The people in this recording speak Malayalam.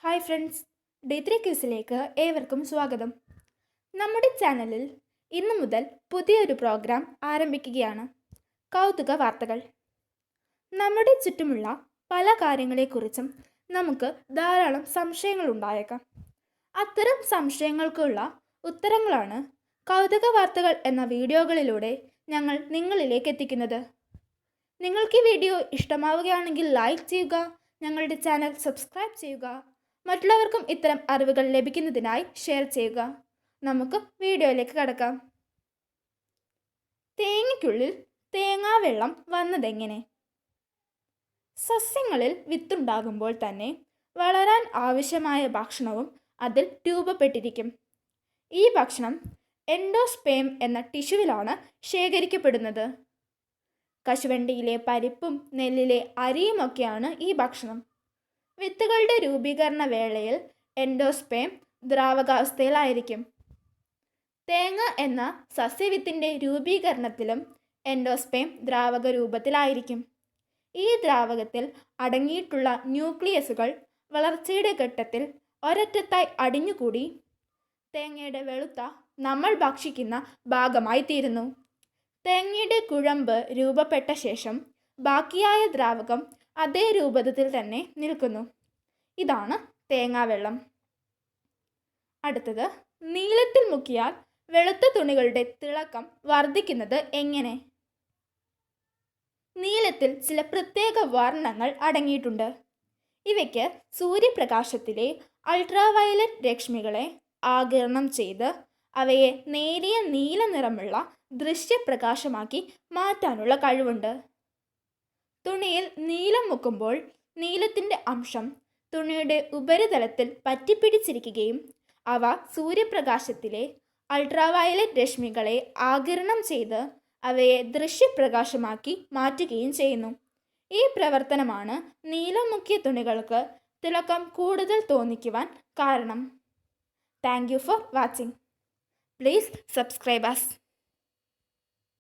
ഹായ് ഫ്രണ്ട്സ്, D3 ക്വിസിലേക്ക് ഏവർക്കും സ്വാഗതം. നമ്മുടെ ചാനലിൽ ഇന്നു മുതൽ പുതിയൊരു പ്രോഗ്രാം ആരംഭിക്കുകയാണ്. കൗതുക വാർത്തകൾ. നമ്മുടെ ചുറ്റുമുള്ള പല കാര്യങ്ങളെക്കുറിച്ചും നമുക്ക് ധാരാളം സംശയങ്ങൾ ഉണ്ടായേക്കാം. അത്തരം സംശയങ്ങൾക്കുള്ള ഉത്തരങ്ങളാണ് കൗതുക വാർത്തകൾ എന്ന വീഡിയോകളിലൂടെ ഞങ്ങൾ നിങ്ങളിലേക്ക് എത്തിക്കുന്നത്. നിങ്ങൾക്ക് ഈ വീഡിയോ ഇഷ്ടമാവുകയാണെങ്കിൽ ലൈക്ക് ചെയ്യുക, ഞങ്ങളുടെ ചാനൽ സബ്സ്ക്രൈബ് ചെയ്യുക, മറ്റുള്ളവർക്കും ഇത്തരം അറിവുകൾ ലഭിക്കുന്നതിനായി ഷെയർ ചെയ്യുക. നമുക്ക് വീഡിയോയിലേക്ക് കടക്കാം. തേങ്ങയ്ക്കുള്ളിൽ തേങ്ങാവെള്ളം വന്നതെങ്ങനെ? സസ്യങ്ങളിൽ വിത്തുണ്ടാകുമ്പോൾ തന്നെ വളരാൻ ആവശ്യമായ ഭക്ഷണവും അതിൽ രൂപപ്പെട്ടിരിക്കും. ഈ ഭക്ഷണം എൻഡോസ്പേം എന്ന ടിഷ്യുവിലാണ് ശേഖരിക്കപ്പെടുന്നത്. കശുവണ്ടിയിലെ പരിപ്പും നെല്ലിലെ അരിയുമൊക്കെയാണ് ഈ ഭക്ഷണം. വിത്തുകളുടെ രൂപീകരണ വേളയിൽ എൻഡോസ്പേം ദ്രാവകാവസ്ഥയിലായിരിക്കും. തേങ്ങ എന്ന സസ്യവിത്തിൻ്റെ രൂപീകരണത്തിലും എൻഡോസ്പേം ദ്രാവക രൂപത്തിലായിരിക്കും. ഈ ദ്രാവകത്തിൽ അടങ്ങിയിട്ടുള്ള ന്യൂക്ലിയസുകൾ വളർച്ചയുടെ ഘട്ടത്തിൽ ഒരറ്റത്തായി അടിഞ്ഞുകൂടി തേങ്ങയുടെ വെളുത്ത നമ്മൾ ഭക്ഷിക്കുന്ന ഭാഗമായി തീരുന്നു. തേങ്ങയുടെ കുഴമ്പ് രൂപപ്പെട്ട ശേഷം ബാക്കിയായ ദ്രാവകം അതേ രൂപത്തിൽ തന്നെ നിൽക്കുന്നു. ഇതാണ് തേങ്ങാവെള്ളം. അടുത്തത്, നീലത്തിൽ മുക്കിയാൽ വെളുത്ത തുണികളുടെ തിളക്കം വർദ്ധിക്കുന്നത് എങ്ങനെ? നീലത്തിൽ ചില പ്രത്യേക വർണ്ണങ്ങൾ അടങ്ങിയിട്ടുണ്ട്. ഇവയ്ക്ക് സൂര്യപ്രകാശത്തിലെ അൾട്രാവയലറ്റ് രശ്മികളെ ആഗിരണം ചെയ്ത് അവയെ നേരിയ നീല നിറമുള്ള ദൃശ്യപ്രകാശമാക്കി മാറ്റാനുള്ള കഴിവുണ്ട്. തുണിയിൽ നീലം മുക്കുമ്പോൾ നീലത്തിൻ്റെ അംശം തുണിയുടെ ഉപരിതലത്തിൽ പറ്റിപ്പിടിച്ചിരിക്കുകയും അവ സൂര്യപ്രകാശത്തിലെ അൾട്രാവയലറ്റ് രശ്മികളെ ആഗിരണം ചെയ്ത് അവയെ ദൃശ്യപ്രകാശമാക്കി മാറ്റുകയും ചെയ്യുന്നു. ഈ പ്രവർത്തനമാണ് നീലം മുക്കിയ തുണികൾക്ക് തിളക്കം കൂടുതൽ തോന്നിക്കുവാൻ കാരണം. Thank you for watching. Please subscribe us.